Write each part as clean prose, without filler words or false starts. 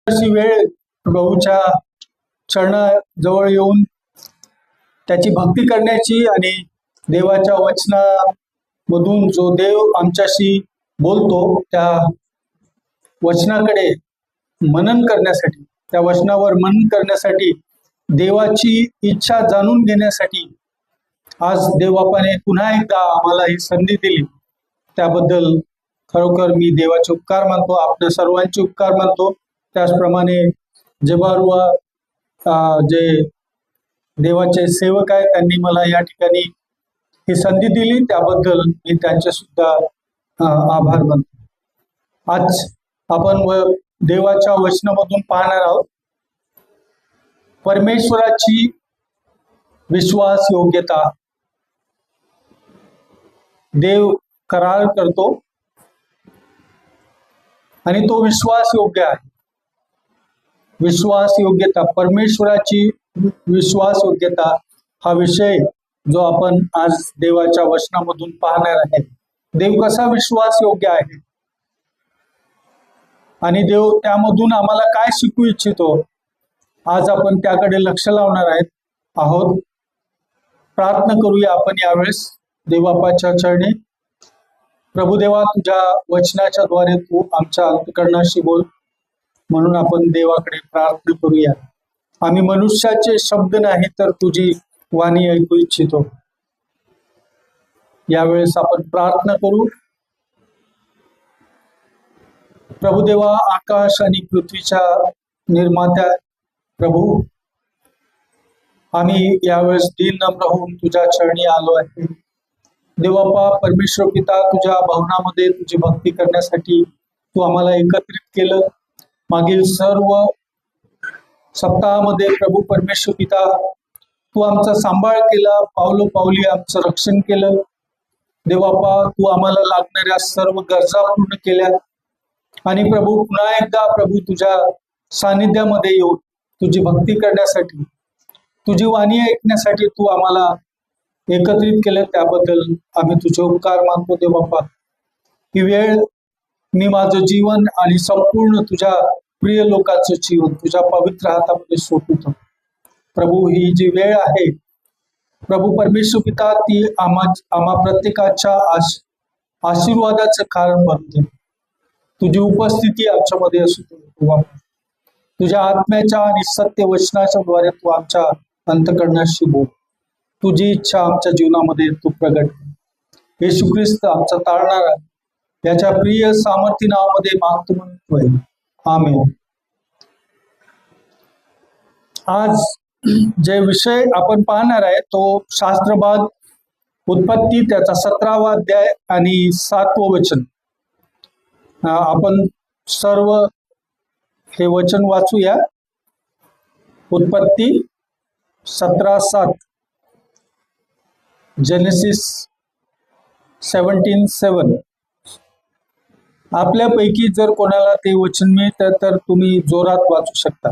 अशी वेळ प्रभूच्या चरणाजवळ येऊन त्याची भक्ती करण्याची आणि देवाच्या वचनामधून जो देव आमच्याशी बोलतो त्या वचनाकडे मनन करण्यासाठी, त्या वचनावर मनन करण्यासाठी, देवाची इच्छा जाणून घेण्यासाठी आज देवबापाने पुन्हा एकदा आम्हाला ही संधी दिली, त्याबद्दल खरोखर मी देवाचे उपकार मानतो, आपल्या सर्वांचे उपकार मानतो। त्याचप्रमाणे जेबारुआ जे देवाचे सेवक आहेत त्यांनी मला या ठिकाणी ही संधी दिली, त्याबद्दल मी त्यांचे सुद्धा आभार मानतो। आज आपण देवाच्या वचनामधून पाहणार आहोत परमेश्वराची विश्वास योग्यता। देव करार करतो आणि तो विश्वास योग्य आहे। विश्वास योग्यता, परमेश्वराची विश्वास योग्यता हा विषय जो आपण आज देवाच्या वचनामधून पाहणार आहे। देव कसा विश्वास योग्य आहे आणि देव त्यामधून आम्हाला काय शिकू इच्छितो, आज आपण त्याकडे लक्ष लावणार आहोत। प्रार्थना करूया आपण यावेळेस देवबापाच्या चरणी। प्रभुदेवा, तुझ्या वचनाच्या द्वारे तू आमच्या अंतःकरणाशी बोल, म्हणून आपण देवाकडे प्रार्थना करूया। आम्ही मनुष्याचे शब्द नाही तर तुझी वाणी ऐकू इच्छितो। यावेळेस आपण प्रार्थना करू। प्रभुदेवा, आकाश आणि पृथ्वीच्या निर्मात्या प्रभू, आम्ही यावेळेस दीन नम्र होऊन तुझ्या चरणी आलो आहे। देवबापा, परमेश्वर पिता, तुझ्या भवनामध्ये तुझी भक्ती करण्यासाठी तू आम्हाला एकत्रित केलं। मागील सर्व सप्ताहामध्ये प्रभू परमेश्वर पिता तू आमचा सांभाळ केला, पावलो पावली आमचं रक्षण केलं। देवबापा, तू आम्हाला लागणाऱ्या सर्व गरजा पूर्ण केल्या आणि प्रभू पुन्हा एकदा प्रभू तुझ्या सानिध्यामध्ये येऊन तुझी भक्ती करण्यासाठी, तुझी वाणी ऐकण्यासाठी तू आम्हाला एकत्रित केलं, त्याबद्दल आम्ही तुझे उपकार मानतो। देवबापा, ही वेळ मी माझं जीवन आणि संपूर्ण तुझ्या प्रिय लोकांचं जीवन तुझ्या पवित्र हातामध्ये सोपवतो। प्रभू, ही जी वेळ आहे प्रभू परमेश्वर पिता, ती आम्हा प्रत्येकाच्या आशीर्वादाचं कारण बनते। तुझी उपस्थिती आमच्यामध्ये असू दे, तुझ्या आत्म्याच्या आणि सत्य वचनाच्या द्वारे तू आमच्या अंतःकरणाशी बोल। तुझी इच्छा आमच्या जीवनामध्ये तू प्रगट कर। येशू ख्रिस्त आमचा तारणारा, याच्या प्रिय सामर्थ्य नावामध्ये मागतो म्हणून आमेन। आज जे विषय आपण पाहणार आहे तो शास्त्रभाग उत्पत्ती, त्याचा 17वा अध्याय आणि 7वं वचन। आपण सर्व हे वचन वाचूया। उत्पत्ती 17:7, जेनेसिस 17:7। आपल्यापैकी जर कोणाला ते वचन मिळतं तर तुम्ही जोरात वाचू शकता।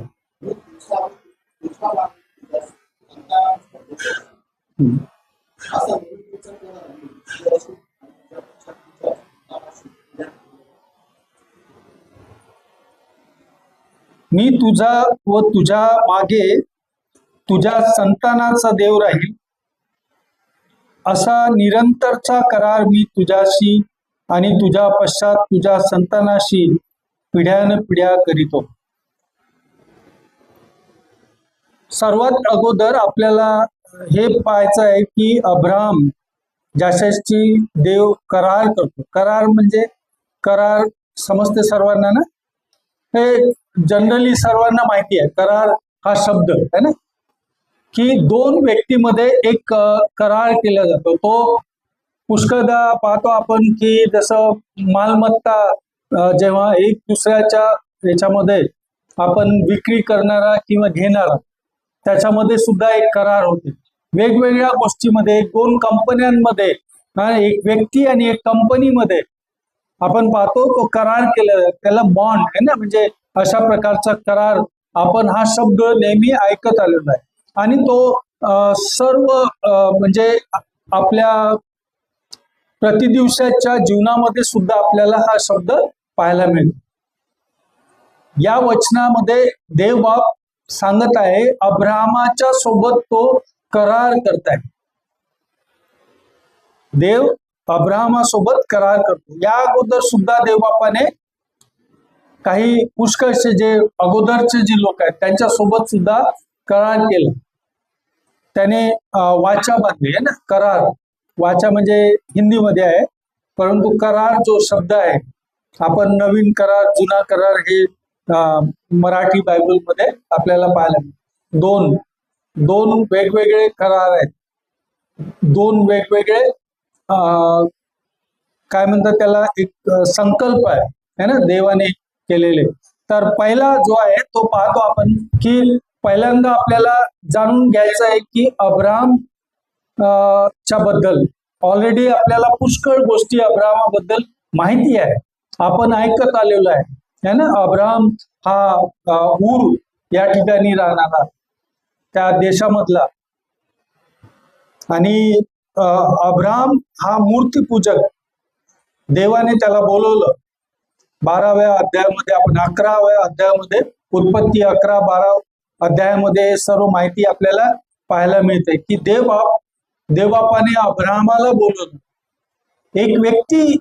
मी तुझा व तुझ्या मागे तुझ्या संतानाचा देव राहील, असा निरंतरचा करार मी तुझ्याशी आणि तुझ्या पश्चात तुझ्या संतानाशी पिढ्यानपिढ्या करीतो। सर्वात अगोदर आपल्याला हे पाहायचं आहे की अब्राहम ज्याच्याशी देव करार करतो। करार म्हणजे करार समजते सर्वांना ना, हे जनरली सर्वांना माहिती आहे। करार हा शब्द आहे ना, की दोन व्यक्तीमध्ये एक करार केला जातो। तो पुष्कळदा पाहतो आपण की जसं मालमत्ता जेव्हा एक दुसऱ्याच्या याच्यामध्ये आपण विक्री करणारा किंवा घेणारा, त्याच्यामध्ये सुद्धा एक करार होते। वेगवेगळ्या गोष्टीमध्ये, दोन कंपन्यांमध्ये, एक व्यक्ती आणि एक कंपनीमध्ये आपण पाहतो तो करार केला, त्याला बॉन्ड आहे ना, म्हणजे अशा प्रकारचा करार आपण हा शब्द नेहमी ऐकत आलेला आहे आणि तो सर्व म्हणजे आपल्या प्रतिदिवसाच्या जीवनामध्ये सुद्धा आपल्याला हा शब्द पाहायला मिळतो। या वचनामध्ये देव बाप सांगत आहे अब्राहमाच्या सोबत तो करार करताय. देव अब्राहमासोबत करार करतो. या अगोदर सुद्धा देवबापाने काही पुष्कळचे जे अगोदरचे जे लोक आहेत त्यांच्यासोबत सुद्धा करार केला. त्याने वाचा बांधली आहे ना. करार, वाचा म्हणजे हिंदीमध्ये आहे, परंतु करार जो शब्द आहे, आपण नवीन करार जुना करार हे मराठी बायबलमध्ये आपल्याला पाहायला दोन दोन वेगवेगळे करार आहेत. दोन वेगवेगळे काय म्हणतात त्याला, एक संकल्प आहे ना देवाने केलेले. तर पहिला जो आहे तो पाहतो आपण की पहिल्यांदा आपल्याला जाणून घ्यायचं आहे की अब्राहम च्या बद्दल ऑलरेडी आपल्याला पुष्कळ गोष्टी अब्राहमाबद्दल माहिती आहे, आपण ऐकत आलेलो आहे ना. अब्राहम हा ऊर या ठिकाणी राहणारा त्या देशामधला, आणि अब्राहम हा मूर्तीपूजक. देवाने त्याला बोलवलं 12व्या अध्यायामध्ये, आपण 11व्या अध्यायामध्ये, उत्पत्ती 11-12 अध्यायामध्ये सर्व माहिती आपल्याला पाहायला मिळते की देवबापाने अब्राहमाला बोलवलं. एक व्यक्ती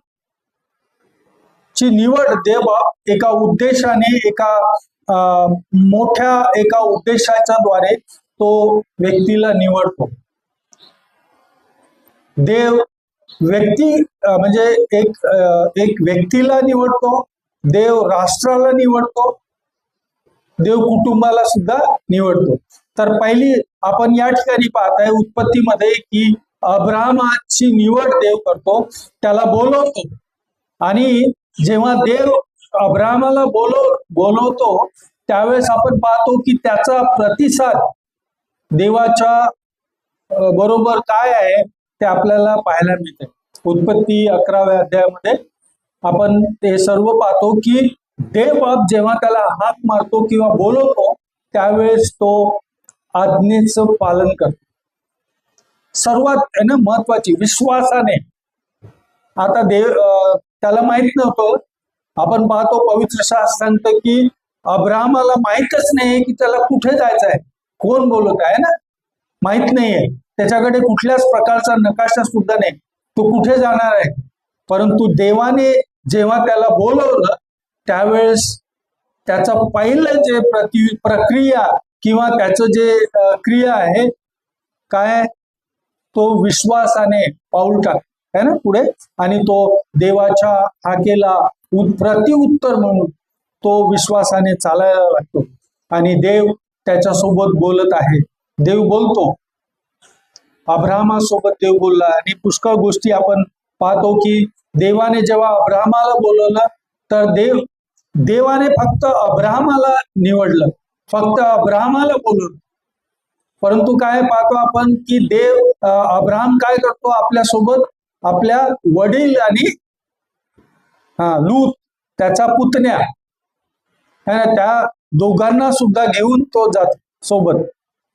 ची निवड देवबाप एका उद्देशाने, एका मोठ्या एका उद्देशाच्या द्वारे तो व्यक्तीला निवडतो. देव व्यक्ती म्हणजे एक व्यक्तीला निवडतो, देव राष्ट्राला निवडतो, देव कुटुंबाला सुद्धा निवडतो. तर पहिली आपण या ठिकाणी पाहताय उत्पत्तीमध्ये की अब्राहमाची निवड देव करतो, त्याला बोलवतो. आणि जेव्हा देव अब्राहमाला बोलवतो त्यावेळेस आपण पाहतो की त्याचा प्रतिसाद देवाच्या बरोबर काय आहे ते आपल्याला पाहायला मिळते. उत्पत्ती 11व्या अध्यायामध्ये आपण ते सर्व पाहतो की देवबाप जेव्हा त्याला हाक मारतो किंवा बोलवतो त्यावेळेस तो आज्ञेचं पालन करतो. सर्वात ना महत्वाची विश्वासाने. आता त्याला माहित नव्हतं. आपण पाहतो पवित्र शास्त्र सांगतं की अब्राहमाला माहीतच नाही की त्याला कुठे जायचं आहे, कोण बोलवत आहे ना, माहित नाहीये. त्याच्याकडे कुठल्याच प्रकारचा नकाशा सुद्धा नाही, तो कुठे जाणार आहे. परंतु देवाने जेव्हा त्याला बोलवलं त्यावेळेस त्याचं पहिलं जे प्रक्रिया किंवा त्याचं जे क्रिया आहे काय, तो विश्वासाने पाऊल टाक है ना पुढे, आणि तो देवाच्या हाकेला प्रतिउत्तर म्हणून तो विश्वासाने चालायला लागतो. आणि देव त्याच्यासोबत बोलत आहे. देव बोलतो, अब्राहमासोबत देव बोलला. आणि पुष्कळ गोष्टी आपण पाहतो की देवाने जेव्हा अब्राहमाला बोलवलं तर देवाने फक्त अब्राहमाला निवडलं, फक्त अब्राहमाला बोलवलं. परंतु काय पाहतो आपण की अब्राहम काय करतो, आपल्यासोबत आपल्या वडील आणि लूत त्याचा पुतण्या त्या दोघांना सुद्धा घेऊन तो जातो सोबत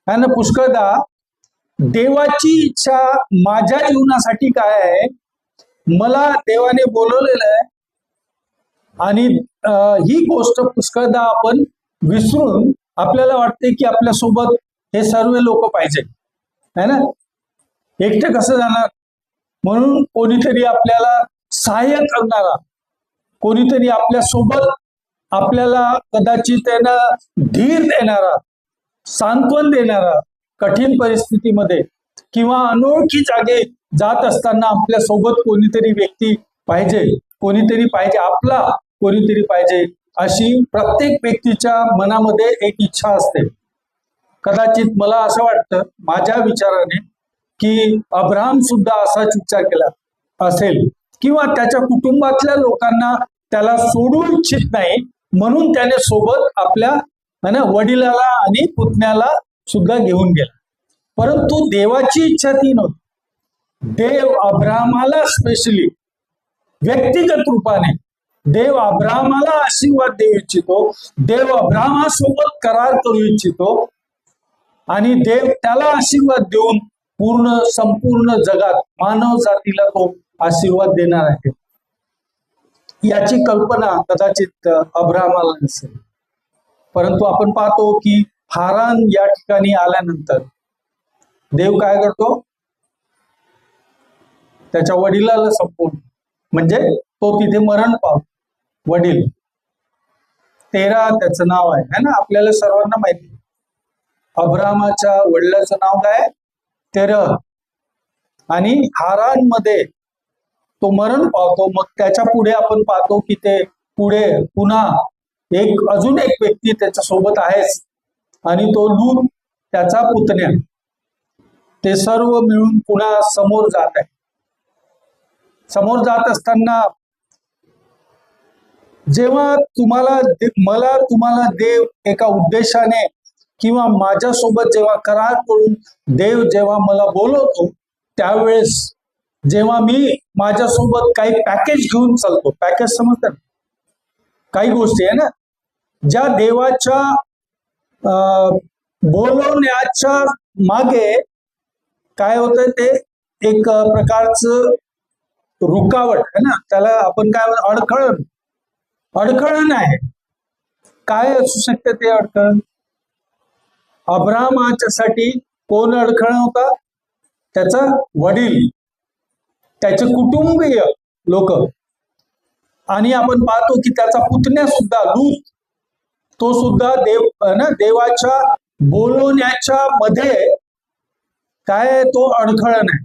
है ना. पुष्कळदा देवाची इच्छा माझ्या जीवनासाठी काय आहे, मला देवाने बोलवलेलं आहे, आणि ही गोष्ट पुष्कळदा आपण विसरून आपल्याला वाटते की आपल्यासोबत हे सर्व लोक पाहिजे है ना. एकटे कसं जाणार, म्हणून कोणीतरी आपल्याला सहाय्य करणारा, कोणीतरी आपल्या सोबत आपल्याला कदाचित त्यानं धीर देणारा, सांत्वन देणारा, कठीण परिस्थितीमध्ये किंवा अनोळखी जागे जात असताना आपल्या सोबत कोणीतरी व्यक्ती पाहिजे, कोणीतरी पाहिजे, आपला कोणीतरी पाहिजे, अशी प्रत्येक व्यक्तीच्या मनामध्ये एक इच्छा असते. कदाचित मला असं वाटतं माझ्या विचाराने की अब्राहम सुद्धा असाच विचार केला असेल, किंवा त्याच्या कुटुंबातल्या लोकांना त्याला सोडू इच्छित नाही म्हणून त्याने सोबत आपल्या वडिलाला आणि पुतण्याला सुद्धा घेऊन गेला. परंतु देवाची इच्छा ती नव्हती. देव अब्राहमाला स्पेशली व्यक्तिगत रूपाने देव अब्राहमाला आशीर्वाद देऊ इच्छितो, देव अब्राहमासोबत करार करू इच्छितो, आणि देव त्याला आशीर्वाद देऊन संपूर्ण जगात मानव जातीला तो आशीर्वाद देणार आहे. याची कल्पना कदाचित अब्राहमाला नसेल. परंतु आपण पाहतो की हारान या ठिकाणी आल्यानंतर देव काय करतो, त्याच्या वडिलाला संपवून, म्हणजे तो तिथे मरण पावतो. वडील तेरा त्याचं नाव आहे, है ना, आपल्याला सर्वांना माहिती. अब्रामाच्या वडिलाचं नाव काय, तेरह. आणि हारान मध्ये तो मरण पावतो. मग त्याच्या पुढे आपण पाहतो की ते पुढे पुन्हा अजून एक व्यक्ती त्याच्या सोबत आहेच, आणि तो लूत, त्याचा पुतण्या. ते सर्व मिळून पुन्हा समोर जात आहे. समोर जात असताना जेव्हा तुम्हाला देव एका उद्देशाने किंवा माझ्यासोबत जेव्हा करार करून देव जेव्हा मला बोलवतो, त्यावेळेस जेव्हा मी माझ्यासोबत काही पॅकेज घेऊन चालतो, पॅकेज समजतात, काही गोष्टी आहे ना ज्या देवाच्या बोलवण्याच्या मागे काय होतं, ते एक प्रकारचं रुकावट आहे ना, त्याला आपण काय अडखळण आहे. काय असू शकते ते अडखळण? अब्रामाच्यासाठी कोण अडखळण होता? त्याचा वडील, त्याचे कुटुंबीय लोक, आणि आपण पाहतो की त्याचा पुतण्या सुद्धा लूत, तो सुद्धा देवाच्या बोलवण्याच्या मध्ये काय, तो अडखळण आहे.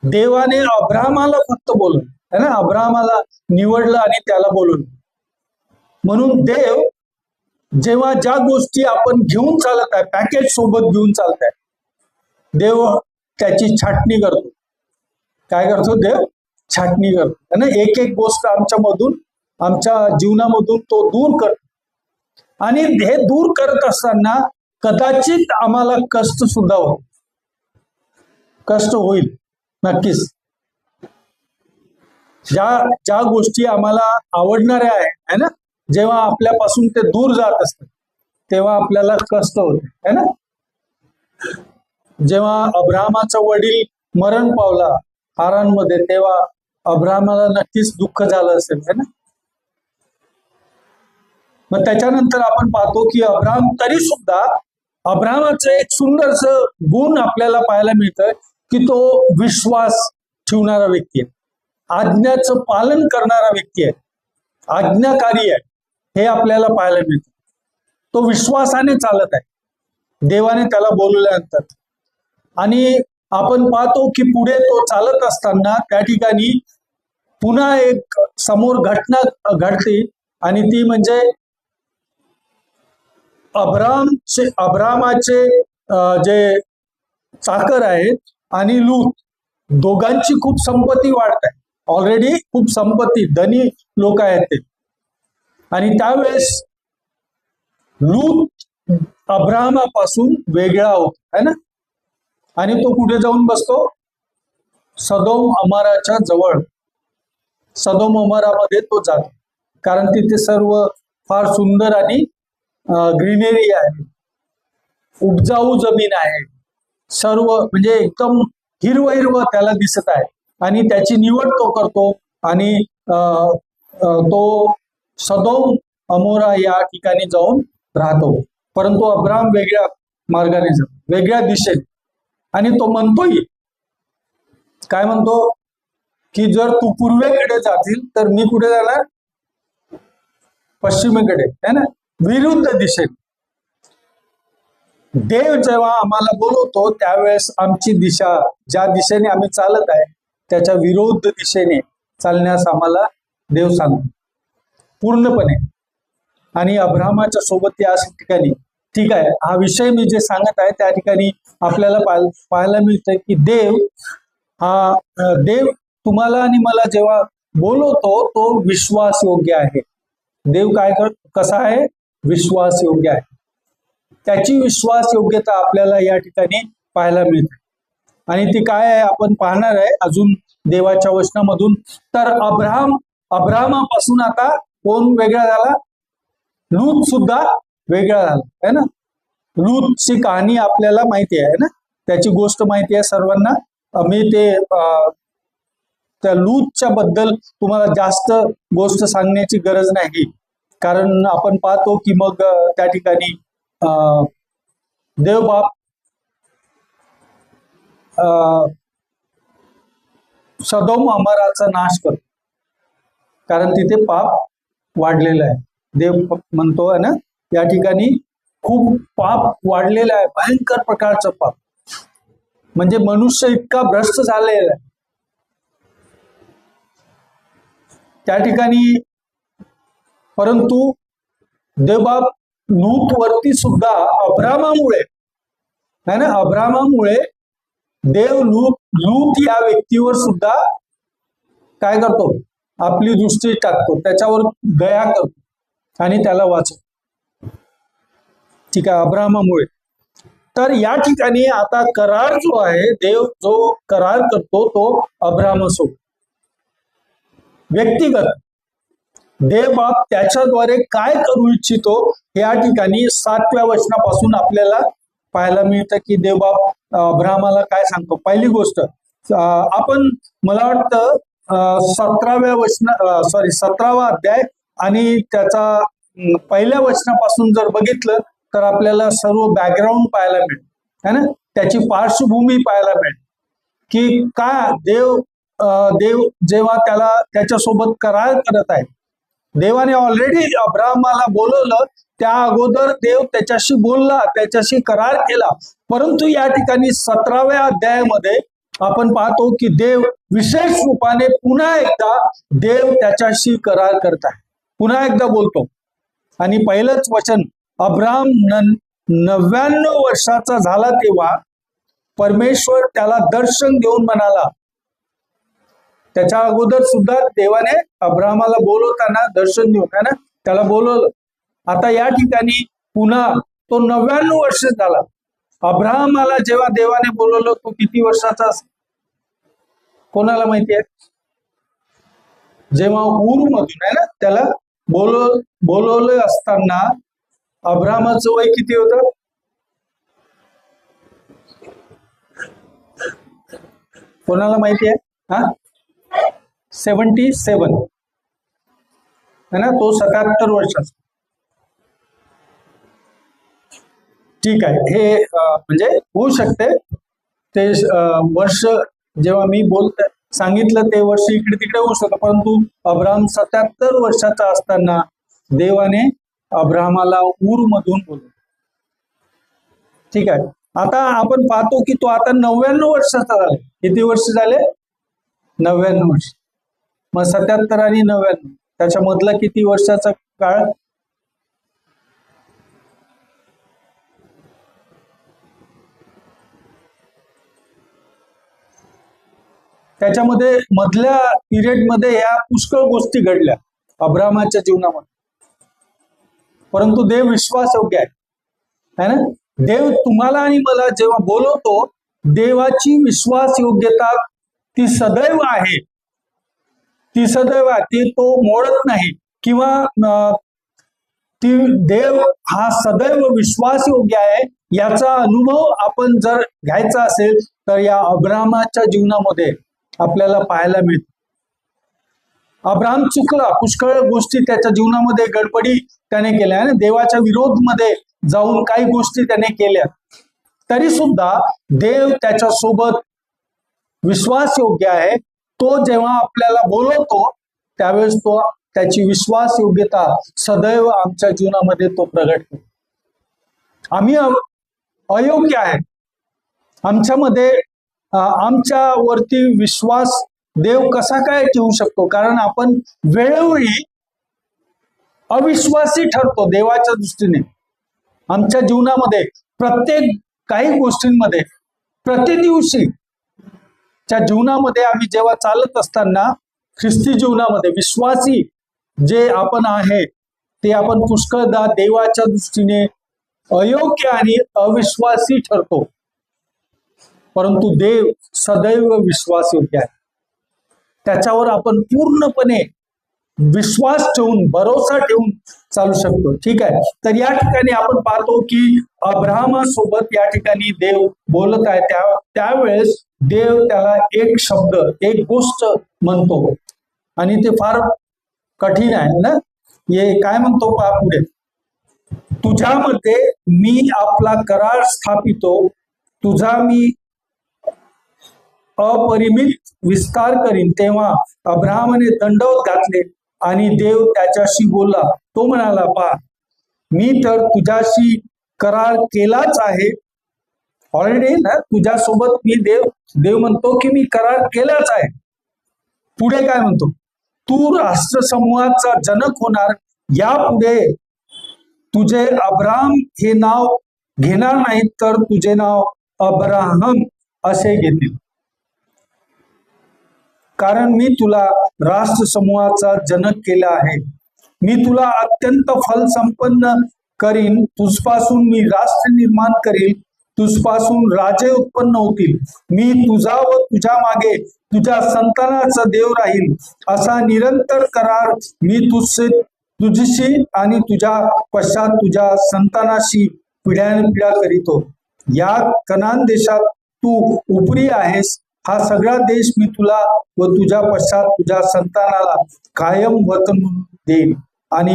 देवाने अब्रामाला फक्त बोलवलं है ना, अब्रामाला निवडलं आणि त्याला बोलवलं. म्हणून देव जेव्हा ज्या गोष्टी आपण घेऊन चालत आहे, पॅकेज सोबत घेऊन चालत आहे, देव त्याची छाटणी करतो. काय करतो देव? छाटणी करतो है ना. एक एक गोष्ट आमच्या जीवनामधून तो दूर करतो. आणि हे दूर करत असताना कदाचित आम्हाला कष्ट सुद्धा कष्ट होईल नक्कीच. ज्या गोष्टी आम्हाला आवडणाऱ्या आहे ना, जेव्हा आपल्यापासून ते दूर जात असतात तेव्हा आपल्याला कष्ट होते है ना. जेव्हा अब्रामाचा वडील मरण पावला हारानमध्ये, तेव्हा अब्रामाला नक्कीच दुःख झालं असेल है ना. मग त्याच्यानंतर आपण पाहतो की तरी सुद्धा अब्रामाचं एक सुंदरस गुण आपल्याला पाहायला मिळतं की तो विश्वास ठेवणारा व्यक्ती आहे, आज्ञाचं पालन करणारा व्यक्ती आहे, आज्ञाकारी आहे, हे आपल्याला पाहायला मिळतं. तो विश्वासाने चालत आहे देवाने त्याला बोलवल्यानंतर. आणि आपण पाहतो की पुढे तो चालत असताना त्या ठिकाणी पुन्हा एक समोर घटना घडते, आणि ती म्हणजे अब्रामाचे जे चाकर आहेत आणि लूत, दोघांची खूप संपत्ती वाढत आहे. ऑलरेडी खूप संपत्ती, धनी लोक आहेत ते. आणि त्यावेळेस लूत अब्रामापासून वेगळा होतो है ना, आणि तो कुठे जाऊन बसतो? सदोम अमाराच्या जवळ. सदोम अमारामध्ये तो जातो, कारण तिथे सर्व फार सुंदर आणि ग्रीनरी आहे, उपजाऊ जमीन आहे, सर्व म्हणजे एकदम हिरवं त्याला दिसत आहे. आणि त्याची निवड तो करतो, आणि तो सदोम अमोरा या ठिकाणी जाऊन राहतो. परंतु अब्राम वेगळ्या मार्गाने जातो, वेगळ्या दिशेने. आणि तो म्हणतोय, काय म्हणतो की जर तू पूर्वेकडे जातील तर मी कुठे जाणार? पश्चिमेकडे है ना, विरुद्ध दिशेने. देव जेव्हा आम्हाला बोलवतो त्यावेळेस आमची दिशा, ज्या दिशेने आम्ही चालत आहे त्याच्या विरुद्ध दिशेने चालण्यास आम्हाला देव सांगतो पूर्णपणे. आणि अब्रामाच्या सोबत या ठिकाणी, ठीक आहे, हा विषय मी जे सांगत आहे त्या ठिकाणी आपल्याला पाहायला मिळतं की देव तुम्हाला आणि मला जेव्हा बोलवतो तो विश्वास योग्य आहे. देव कसा आहे? विश्वास योग्य आहे. त्याची विश्वास योग्यता आपल्याला या ठिकाणी पाहायला मिळते. आणि ती काय आहे आपण पाहणार आहे अजून देवाच्या वचनामधून. तर अब्रामापासून आता कोण वेगळा झाला? लूत सुद्धा वेगळा झाला है ना. लूतची कहाणी आपल्याला माहिती आहे ना, त्याची गोष्ट माहिती आहे सर्वांना. मी त्या लूतच्या बद्दल तुम्हाला जास्त गोष्ट सांगण्याची गरज नाही. कारण आपण पाहतो की मग त्या ठिकाणी देवबाप सदोम अमराचा नाश करतो, कारण तिथे पाप वाढलेलं आहे. देव म्हणतो आहे ना या ठिकाणी खूप पाप वाढलेलं आहे, भयंकर प्रकारचं पाप, म्हणजे मनुष्य इतका भ्रष्ट झालेला आहे. त्या ठिकाणी परंतु देवबाप लूत वरती सुद्धा अब्रामामुळे है ना, अब्रामामुळे देव लूत या व्यक्तीवर सुद्धा काय करतो, आपली दृष्टी टाकतो, त्याच्यावर दया करतो आणि त्याला वाचवतो. ठीक आहे, अब्रामामुळे. तर या ठिकाणी आता करार जो आहे, देव जो करार करतो तो अब्रामासोबत व्यक्तिगत. देवबाप त्याच्याद्वारे काय करू इच्छितो या ठिकाणी 7व्या वचनापासून आपल्याला पाहायला मिळतं की देवबाप अब्रामाला काय सांगतो. पहिली गोष्ट आपण मला वाटतं 17वा अध्याय आणि त्याचा पहिल्या वचनापासून जर बघितलं तर आपल्याला सर्व बॅकग्राऊंड पाहायला मिळेल है ना, त्याची पार्श्वभूमी पाहायला मिळेल की काय देव जेव्हा त्याच्यासोबत करार करत आहे. देवाने ऑलरेडी अब्रामाला बोलवलं, त्या अगोदर देव त्याच्याशी बोलला, त्याच्याशी करार केला. परंतु या ठिकाणी 17व्या अध्यायामध्ये आपण पाहतो की देव विशेष रूपाने पुन्हा एकदा देव त्याच्याशी करार करत आहे, पुन्हा एकदा बोलतो. आणि पहिलंच वचन, अब्राम 99 वर्षाचा झाला तेव्हा परमेश्वर त्याला दर्शन देऊन म्हणाला. त्याच्या अगोदर सुद्धा देवाने अब्रामाला बोलवताना दर्शन देऊन है ना त्याला बोलवलं. आता या ठिकाणी पुन्हा तो 99 वर्ष झाला. अब्रामाला जेव्हा देवाने बोलवलं तो किती वर्षाचा असेल कोणाला माहिती आहे? जेव्हा ऊर मधून आहे ना त्याला बोलवलं असताना अब्रामाचं वय किती होतं? कोणाला माहिती आहे? 77 है ना, तो 77 वर्षाचा. ठीक आहे, हे म्हणजे होऊ शकते ते वर्ष जेव्हा मी सांगितलं ते वर्ष इकडे तिकडे होऊ शकतं, परंतु अब्राम 77 वर्षाचा असताना देवाने अब्रामाला ऊर मधून बोलवलं. ठीक आहे, आता आपण पाहतो की तो आता 99 वर्षाचा झाला. किती वर्ष झाले? 99 वर्ष. मग 77 आणि 99 त्याच्यामधला किती वर्षाचा काळ? त्याच्यामध्ये मधल्या पिरियड मध्ये या पुष्कळ गोष्टी घडल्या अब्रामाच्या जीवनामध्ये. परंतु देव विश्वासयोग्य आहे ना. देव तुम्हाला आणि मला जेव्हा बोलवतो, देवाची विश्वास योग्यता ती सदैव आहे, ती सदैव आहे, ती तो मोडत नाही किंवा ती देव हा सदैव विश्वास योग्य आहे. याचा अनुभव आपण जर घ्यायचा असेल तर या अब्रामाच्या जीवनामध्ये आपल्याला पाहायला मिळतं. अब्राम चुकला, पुष्कळ गोष्टी त्याच्या जीवनामध्ये गडबडी त्याने केल्या आणि देवाच्या विरोध मध्ये जाऊन काही गोष्टी त्याने केल्या, तरी सुद्धा देव त्याच्या सोबत विश्वास योग्य आहे. तो जेव्हा आपल्याला बोलवतो त्यावेळेस तो त्याची विश्वास योग्यता सदैव आमच्या जीवनामध्ये तो प्रगट करतो. आम्ही अयोग्य आहे, आमच्यामध्ये आमच्यावरती विश्वास देव कसा काय ठेवू शकतो? कारण आपण वेळोवेळी अविश्वासी ठरतो देवाच्या दृष्टीने. आमच्या जीवनामध्ये प्रत्येक काही गोष्टींमध्ये प्रतिदिवशी च्या जीवनामध्ये आम्ही जेव्हा चालत असताना ख्रिस्ती जीवनामध्ये विश्वासी जे आपण आहे ते आपण पुष्कळदा देवाच्या दृष्टीने अयोग्य आणि अविश्वासी ठरतो. परंतु देव सदैव विश्वासयोग्य आहे, त्याच्यावर आपण पूर्णपणे विश्वास ठेवून भरोसा ठेवून चालू शकतो. ठीक आहे, तर या ठिकाणी आपण पाहतो की अब्रामासोबत या ठिकाणी देव बोलत आहे. त्यावेळेस देव त्याला एक शब्द, एक गोष्ट म्हणतो आणि ते फार कठीण आहे ना. हे काय म्हणतो पहा पुढे, तुझ्यामध्ये मी आपला करार स्थापितो, तुझा मी अपरिमित विस्तार करीन. तेव्हा अब्राहमाने दंडवत घातले आणि देव त्याच्याशी बोलला. तो म्हणाला, पहा मी तर तुझ्याशी करार केलाच आहे ऑलरेडी ना, तुझ्यासोबत मी देव म्हणतो की मी करार केलाच आहे. पुढे काय म्हणतो, तू राष्ट्रसमूहाचा जनक होणार. यापुढे तुझे अब्राहम हे नाव घेणार नाहीत, तर तुझे नाव अब्राहम असे घेतील, कारण मी तुला राष्ट्रसमूहाचा जनक केला आहे. मी तुला अत्यंत फलसंपन्न करीन, तुझपासून मी राष्ट्र निर्माण करीन, तुझपासून राजे उत्पन्न होतील. मी तुझा व तुझ्या मागे तुझ्या संतानाचा देव राहील. असा निरंतर करार मी तुझशी आणि तुझ्या पश्चात तुझ्या संतानाशी पिढ्यानपिढ्या करीतो. या कनान देशात तू उपरी आहेस. हा सगळा देश मी तुला व तुझ्या पश्चात तुझ्या संतानाला कायम वतन देईन आणि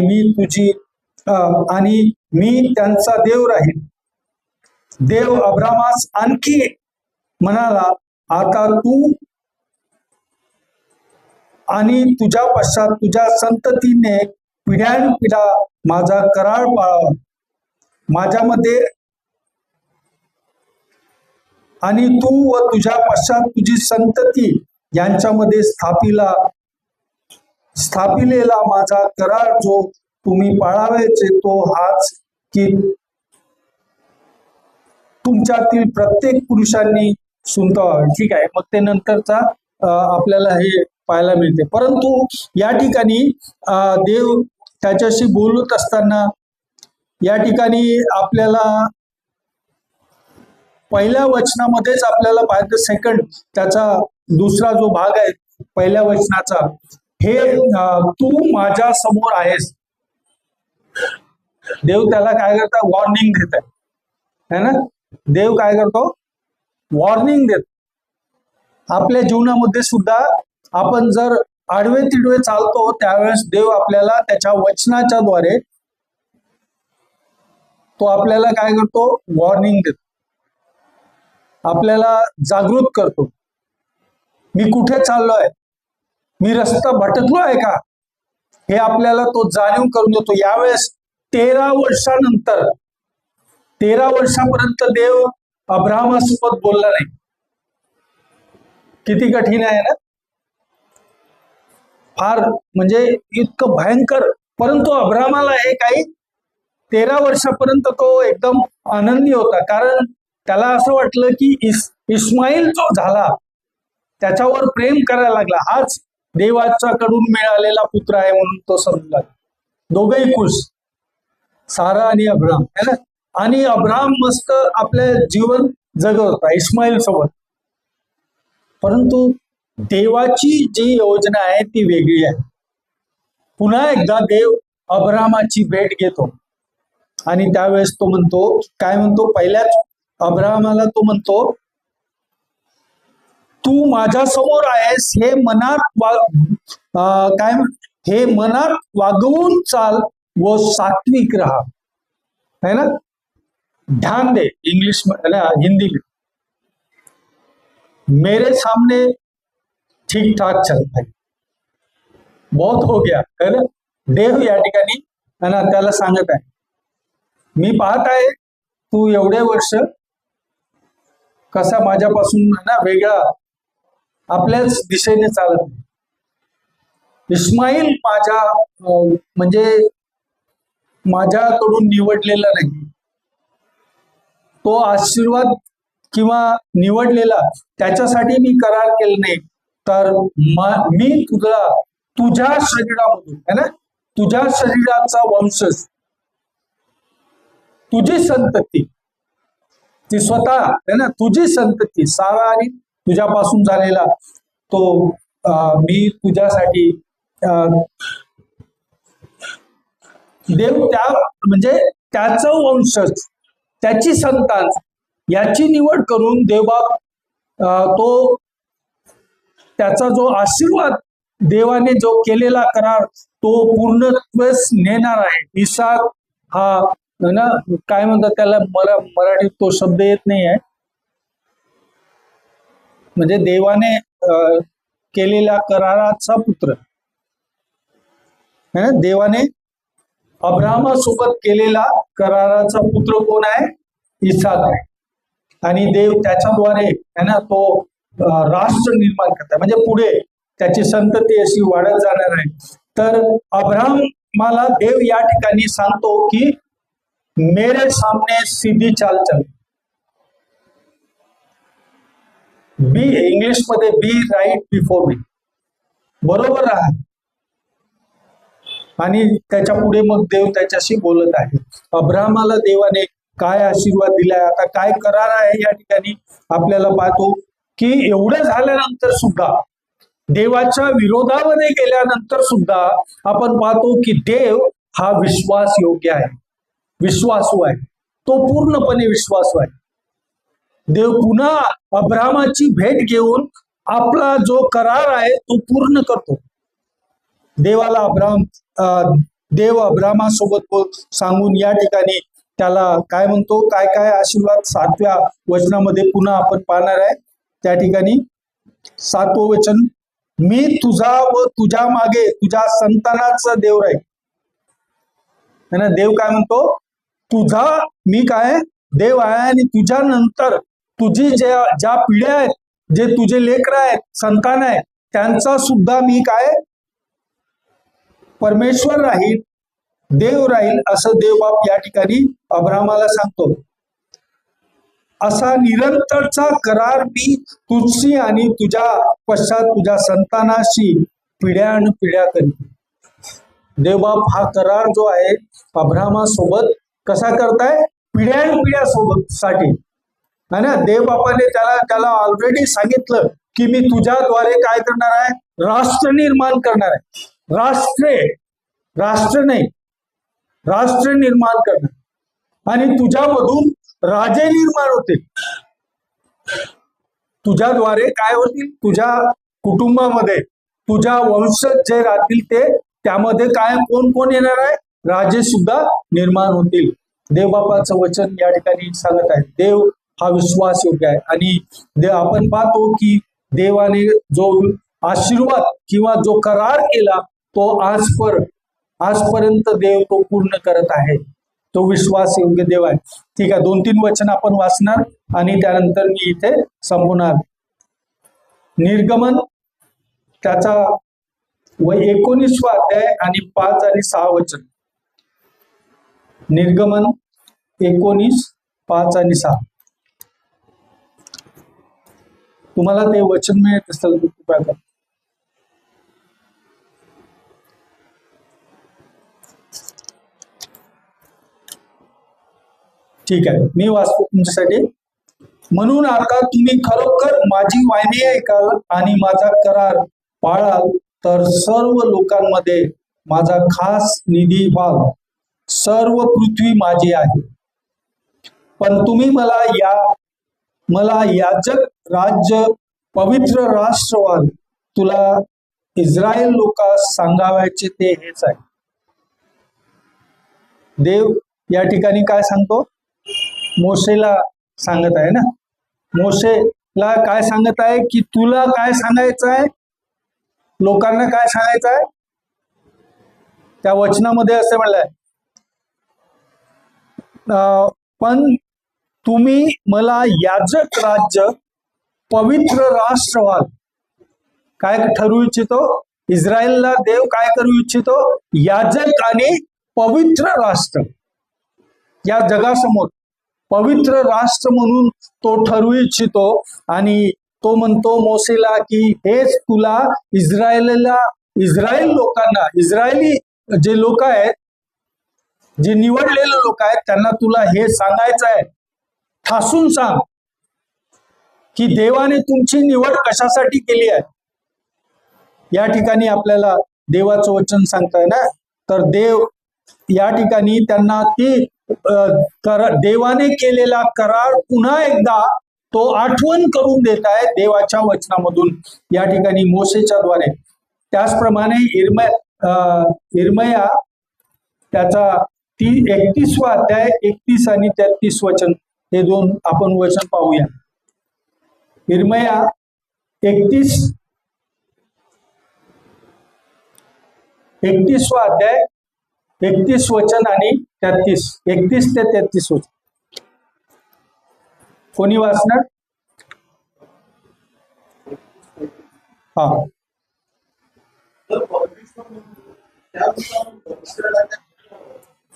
मी त्यांचा देव राहील. देव अब्रामास आणखी म्हणाला, आता तू आणि तुझ्या पश्चात तुझ्या संततीने पिढ्यानपिढ्या माझा करार पाळावा. माझ्यामध्ये आणि तू व तुझ्या पश्चात तुझी संतती यांच्यामध्ये स्थापिलेला माझा करार जो तुम्ही पाळावायचे तो हाच, की तुमच्यातील प्रत्येक पुरुषांनी सुनता. ठीक आहे, मग ते नंतरचा आपल्याला हे पाहायला मिळते. परंतु या ठिकाणी देव त्याच्याशी बोलत असताना या ठिकाणी आपल्याला पहिल्या वचनामध्येच आपल्याला पाहायचं, सेकंड त्याचा दुसरा जो भाग आहे पहिल्या वचनाचा, हे तू माझ्या समोर आहेस. देव त्याला काय करता, वॉर्निंग देत आहे ना. देव काय करतो, वॉर्निंग देत. आपल्या जीवनामध्ये सुद्धा आपण जर आडवे तिडवे चालतो त्यावेळेस देव आपल्याला त्याच्या वचनाच्या द्वारे तो आपल्याला काय करतो, वॉर्निंग देतो, आपल्याला जागृत करतो. मी कुठे चाललोय, मी रस्ता भटकलो आहे का, हे आपल्याला तो जाणीव करून देतो. यावेळेस 13 वर्षानंतर 13 वर्षापर्यंत देव अब्राहमासोबत बोलला नाही. किती कठीण आहे ना, फार म्हणजे इतकं भयंकर. परंतु अब्राहमाला हे काही 13 वर्षापर्यंत तो एकदम आनंदी होता, कारण त्याला असं वाटलं की इस्माईल जो झाला त्याच्यावर प्रेम करायला लागला, हाच देवाच्याकडून मिळालेला पुत्र आहे म्हणून तो समजला. दोघेही खुश, सारा आणि अब्राहम है ना. आणि अब्राहम मस्त आपले जीवन जगत होता इस्माईल सोबत. परंतु देवाची जी योजना आहे ती वेगळी आहे. पुन्हा एकदा देव अब्राहमाची भेट घेतो आणि त्यावेळेस तो म्हणतो, काय म्हणतो, पहिल्याच अब्राहमाला तो म्हणतो, तू माझ्या समोर आहेस, हे मनात वागवून चाल व सात्विक राहा, है ना. ध्यान दे, इंग्लिश में हिंदी में, मेरे सामने ठीक ठाक चलता है, बहुत हो गया, है ना. देव या ठिकाणी है ना त्याला सांगत आहे, मी पाहत आहे तू एवढे वर्ष कसा माझ्यापासून ना वेगळा आपल्याच दिशेने चालत नाही. इस्माईल म्हणजे माझ्याकडून निवडलेला नाही, तो आशीर्वाद किंवा निवडलेला त्याच्यासाठी मी करार केला नाही, तर मी तुझ्या शरीरामधून है ना, तुझ्या शरीराचा वंशज, तुझी संतती, ती स्वतः है ना, तुझी संतती सारा आणि तुझ्यापासून झालेला तो मी तुझ्यासाठी देव म्हणजे त्याचं वंशज, त्याची संतान याची निवड करून देवबाप तो त्याचा जो आशीर्वाद देवाने जो केलेला करार तो पूर्णत्वच नेणार आहे. इसाक हा ना, काय म्हणतात त्याला, मला मराठीत तो शब्द येत नाही आहे, म्हणजे देवाने केलेल्या कराराचा पुत्र है ना. देवाने अब्राहामासोबत केलेला कराराचा पुत्र कोण आहे? इसाक आहे. आणि देव त्याच्याद्वारे है ना तो राष्ट्र निर्माण करतात, म्हणजे पुढे त्याची संतती अशी वाढत जाणार आहे. तर अब्राहमाला देव या ठिकाणी सांगतो की मेरे सामने सीधी चाल चल. बी इंग्लिश मध्ये बी राईट बिफोर मी, बरोबर राहा. आणि त्याच्या पुढे मग देव त्याच्याशी बोलत आहे. अब्राहमाला देवाने काय आशीर्वाद दिलाय, आता काय करार आहे या ठिकाणी आपल्याला पाहतो की एवढं झाल्यानंतर सुद्धा, देवाच्या विरोधामध्ये गेल्यानंतर सुद्धा आपण पाहतो की देव हा विश्वास योग्य आहे, विश्वासू आहे, तो पूर्णपणे विश्वासू आहे. देव पुन्हा अब्राहमाची भेट घेऊन आपला जो करार आहे तो पूर्ण करतो. देव अब्राहमासोबत सांगून या ठिकाणी त्याला काय म्हणतो, काय काय आशीर्वाद 7व्या वचनामध्ये पुन्हा आपण पाहणार आहे. त्या ठिकाणी 7वं वचन, मी तुझा व तुझ्या मागे तुझ्या संतानाचा देव राहील. देव काय म्हणतो, तुझा मी काय देव आहे, आणि तुझ्या नंतर तुझी ज्या पिढ्या आहेत, जे तुझे लेकर आहेत, संतान आहे, त्यांचा सुद्धा मी काय परमेश्वर राहील, देव राहील, असं देवबाप या ठिकाणी अब्राहमाला सांगतो. असा निरंतरचा करार मी तुझशी आणि तुझ्या पश्चात तुझ्या संतानाशी पिढ्यानपिढ्या करीन. देवबाप हा करार जो आहे अब्राहमासोबत कसा करताय, पिढ्यानपिढ्या सोबत साठी है ना. देवबापाने त्याला ऑलरेडी सांगितलं की मी तुझ्याद्वारे काय करणार आहे, राष्ट्र निर्माण करणार आहे. राष्ट्र नाही, राष्ट्र निर्माण करणार, आणि तुझ्यामधून राजे निर्माण होतील. तुझ्याद्वारे काय होतील, तुझ्या कुटुंबामध्ये तुझ्या वंशज जे राहतील ते, त्यामध्ये काय कोण कोण येणार आहे, राजे सुद्धा निर्माण होतील. देवबापाचं वचन या ठिकाणी सांगत आहे. देव हा विश्वास योग्य आहे. आणि आपण पाहतो की देवाने जो आशीर्वाद किंवा जो करार केला तो आजपर्यंत देव तो पूर्ण करत आहे. तो विश्वास योग्य देव आहे. ठीक आहे, 2-3 वचन आपण वाचणार आणि त्यानंतर मी इथे संपवणार. निर्गमन त्याचा 19वा अध्याय आणि 5 आणि 6 वचन. निर्गमन 19, 5 आणि 6. तुम्हाला ते वचन मिळत असेल तर कृपया करा. ठीक आहे, मी वाचतो तुमच्यासाठी. म्हणून आता तुम्ही खरोखर माझी वाणी ऐकाल आणि माझा करार पाळाल, तर सर्व लोकांमध्ये माझा खास निधी व्हाल. सर्व पृथ्वी माझी आहे. पण तुम्ही मला याजक राज्य पवित्र राष्ट्र व्हाल. तुला इस्रायल लोकांस सांगावयाचे ते हेच आहे. देव या ठिकाणी काय सांगतो, मोशेला सांगत आहे ना. मोशेला काय सांगत आहे की तुला काय सांगायचं आहे, लोकांना काय सांगायचं आहे. त्या वचनामध्ये असे म्हणलंय, पण तुम्ही मला याजक राज्य पवित्र राष्ट्र व्हाल. काय ठरवू इच्छितो, इस्रायलला देव काय करू इच्छितो, याजक आणि पवित्र राष्ट्र. या जगासमोर पवित्र राष्ट्र म्हणून तो ठरवू इच्छितो. आणि तो म्हणतो मोसेला की हेच तुला इस्रायल लोकांना, इस्रायली जे लोक आहेत, जे निवडलेले लोक आहेत, त्यांना तुला हे सांगायचं आहे, ठासून सांग की देवाने तुमची निवड कशासाठी केली आहे. या ठिकाणी आपल्याला देवाचं वचन सांगताय ना. तर देव या ठिकाणी त्यांना ती देवाने केलेला करार पुन्हा एकदा तो आठवण करून देत आहे देवाच्या वचनामधून या ठिकाणी मोशेच्या द्वारे. त्याचप्रमाणे इर्मया त्याचा 31वा अध्याय 31 आणि 33 वचन, हे दोन आपण वचन पाहूया. इर्मया 31वा अध्याय 31 वचन आणि 31 ते 33 वचन. कोणी वाचणार? हा.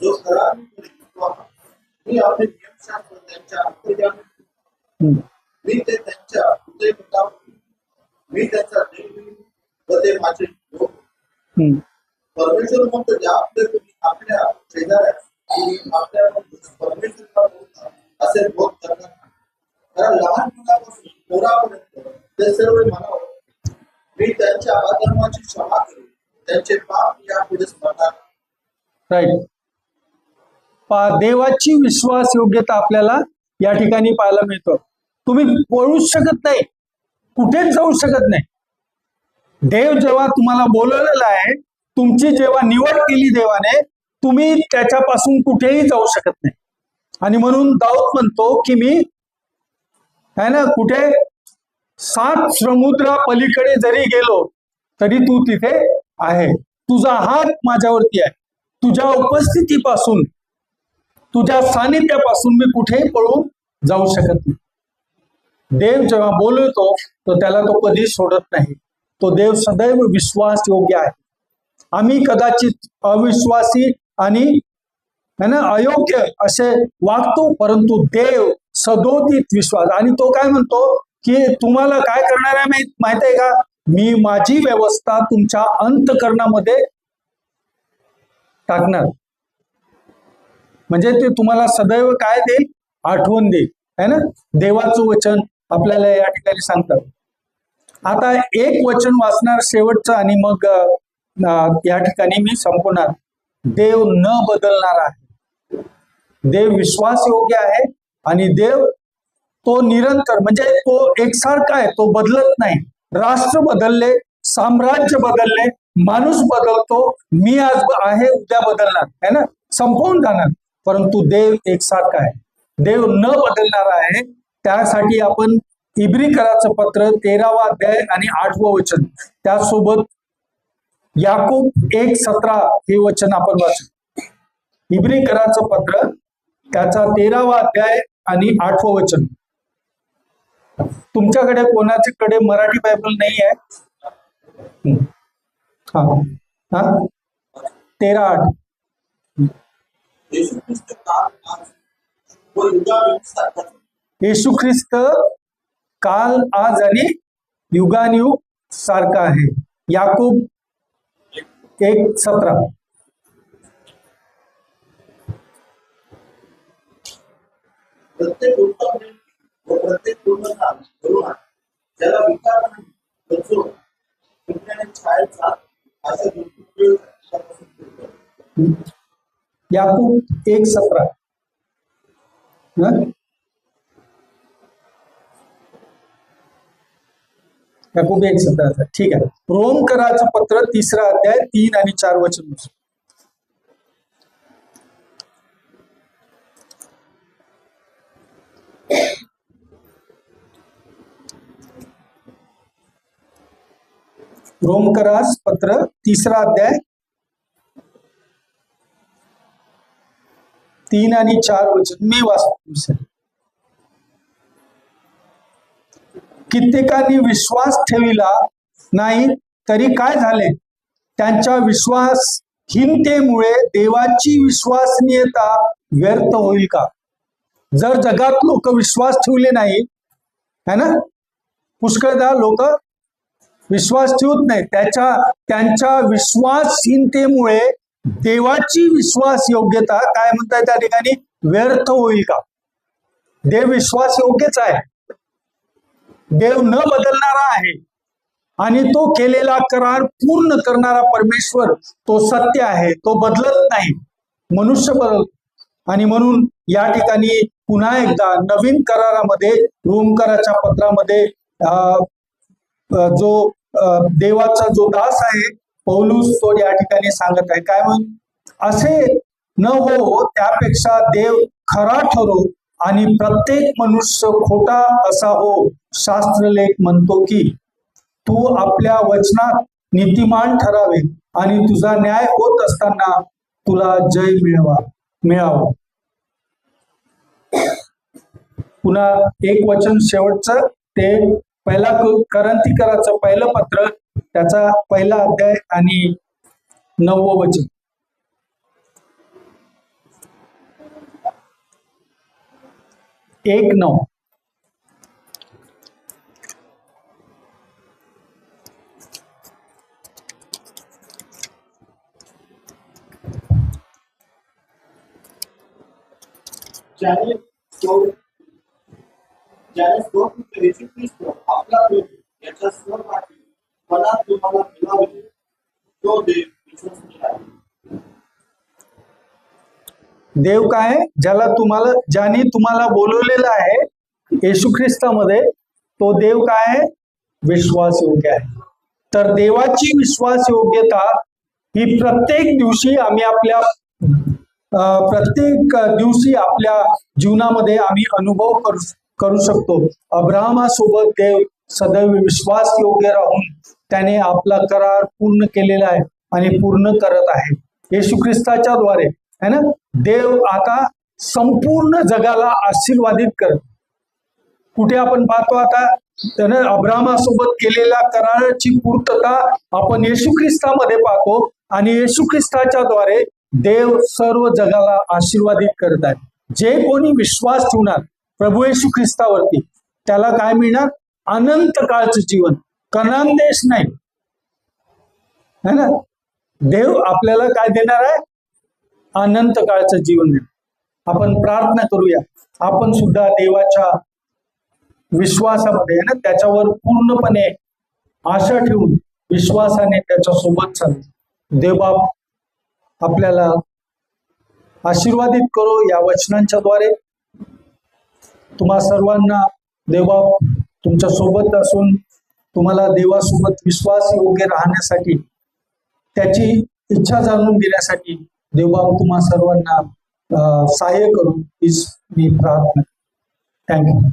जो खरा मी आपले नियमशास्त्र त्यांच्या अंतर्ज्ञान मी ते त्यांच्या हृदय मुताबिक मी त्यांचा देव व ते माझे लोक. परमेश्वर म्हणतो ज्यामध्ये तुम्ही आपल्या शेजाऱ्यास तुम्ही आपल्या परमेश्वराला बोलता असे बोध करणार नाही. कारण लहान मुलापासून मोरापर्यंत ते सर्व म्हणावं मी त्यांच्या अधर्माची क्षमा करेन, त्यांचे पाप यापुढे स्मरणार. राईट. देवाची विश्वास योग्यता आपल्याला या ठिकाणी पाहायला मिळतं. तुम्ही पळूच शकत नाही, कुठेच जाऊ शकत नाही. देव जेव्हा तुम्हाला बोलवलेला आहे, तुमची जेव्हा निवड केली देवाने, तुम्ही त्याच्यापासून कुठेही जाऊ शकत नाही. आणि म्हणून दाऊद म्हणतो की मी है ना कुठे 7 समुद्रा पलीकडे जरी गेलो तरी तू तिथे आहे. तुझा हात माझ्यावरती आहे. तुझ्या उपस्थितीपासून, तुझ्या सानिध्यापासून मी कुठेही पळून जाऊ शकत नाही. देव जेव्हा बोलवतो तो त्याला तो कधी सोडत नाही. तो देव सदैव विश्वास योग्य आहे. आम्ही कदाचित अविश्वासी आणि अयोग्य असे वागतो, परंतु देव सदोदित विश्वास. आणि तो काय म्हणतो की तुम्हाला काय करणार आहे माहित आहे का? मी माझी व्यवस्था तुमच्या अंतःकरणामध्ये टाकणार. म्हणजे ते तुम्हाला सदैव काय देईल? आठवण देईल, है ना. देवाचं वचन आपल्याला या ठिकाणी सांगतात. आता एक वचन वाचणार शेवटचं आणि मग या ठिकाणी मी संपवणार. देव न बदलणारा आहे. देव विश्वास योग्य आहे आणि देव तो निरंतर, म्हणजे तो एकसारखा आहे, तो बदलत नाही. राष्ट्र बदलले, साम्राज्य बदलले, माणूस बदलतो, मी आज आहे उद्या बदलणार, है ना, संपवून जाणार, परंतु देव एकसारखा आहे. देव न बदलणारा आहे. त्यासाठी आपण इब्रिकराचं पत्र 13वा अध्याय आणि 8वं वचन, त्यासोबत याकूब 1:17 हे वचन आपण वाचू. इब्रिकराचं पत्र त्याचा 13वा अध्याय आणि 8वं वचन. तुमच्याकडे कोणाच्याकडे मराठी बायबल नाही आहे? हा हा 13:8. येशू ख्रिस्त काल आज आणि युगानुयुग सारखा आहे. याकूब 1:17. प्रत्येक उत्तम व प्रत्येक पूर्ण काम करून ज्याला विकार नाही तो विज्ञाने छायेचा अशा याकूब 1:17. याकूब 1:17. ठीक आहे. रोमकराचं पत्र 3रा अध्याय 3 आणि 4 वचन. रोमकरास पत्र 3रा अध्याय 3 आणि 4 वचन मी वाचतो. कित्येकांनी विश्वास ठेविला नाही तरी काय झाले? त्यांच्या विश्वासहीनतेमुळे देवाची विश्वसनीयता व्यर्थ होईल का? जर जगात लोक विश्वास ठेवले नाही, है ना, पुष्कळदा लोक विश्वास ठेवत नाही, त्यांच्या विश्वासहीनतेमुळे देवाची विश्वास योग्यता काय म्हणताय त्या ठिकाणी व्यर्थ होईल का? देव विश्वास योग्यच आहे. देव न बदलणारा आहे आणि तो केलेला करार पूर्ण करणारा परमेश्वर तो सत्य आहे, तो बदलत नाही. मनुष्य बदलतो. आणि म्हणून या ठिकाणी पुन्हा एकदा नवीन करारामध्ये रोमकराच्या पत्रामध्ये जो देवाचा जो दास आहे पौलुस तो या ठिकाणी सांगत आहे काय म्हणून, असे न हो त्यापेक्षा देव खरा ठरो आणि प्रत्येक मनुष्य खोटा असा हो. शास्त्रलेख म्हणतो की तू आपल्या वचनात नीतिमान ठरावे आणि तुझा न्याय होत असताना तुला जय मिळावं. पुन्हा एक वचन शेवटचं, ते पहिला करंथीकराचं पहिलं पत्र त्याचा पहिला अध्याय आणि 9वं वचन. एक 9. ज्याने स्वपुत्र येशू ख्रिस्त आपला प्रभू याच्या स्वपाठी मनात तुम्हाला मिळावे तो देव विश्वसनीय आहे. देव काय, ज्याने तुम्हाला बोलवलेलं आहे येशू ख्रिस्तामध्ये, तो देव काय आहे, विश्वासयोग्य आहे. तर देवाची विश्वासयोग्यता ही प्रत्येक दिवशी आपल्या जीवनामध्ये आम्ही अनुभव करू शकतो. अब्राहमासोबत देव सदैव विश्वासयोग्य राहून त्याने आपला करार पूर्ण केलेला आहे आणि पूर्ण करत आहे येशू ख्रिस्ताच्या द्वारे, है ना. देव आता संपूर्ण जगाला आशीर्वादित करत. कुठे आपण पाहतो आता त्यानं अब्राहमासोबत केलेल्या कराराची पूर्तता आपण येशू ख्रिस्तामध्ये पाहतो आणि येशू ख्रिस्ताच्या द्वारे देव सर्व जगाला आशीर्वादित करत आहे. जे कोणी विश्वास ठेवणार प्रभू येशू ख्रिस्तावरती त्याला काय मिळणार, अनंत काळचं जीवन, कनान देश नाही, है ना. देव आपल्याला काय देणार आहे, अनंत काळचं जीवन देणार. आपण प्रार्थना करूया, आपण सुद्धा देवाच्या विश्वासामध्ये, है ना, त्याच्यावर पूर्णपणे आशा ठेवून विश्वासाने त्याच्या सोबत चालू. देवबाप आपल्याला आशीर्वादित करो या वचनांच्या द्वारे. तुम्हा सर्वांना देवबाप तुमच्या सोबत असून तुम्हाला देवासोबत विश्वास योग्य राहण्यासाठी, त्याची इच्छा जाणून घेण्यासाठी देवबाप तुम्हा सर्वांना सहाय्य करू हीच मी प्रार्थना. थँक्यू.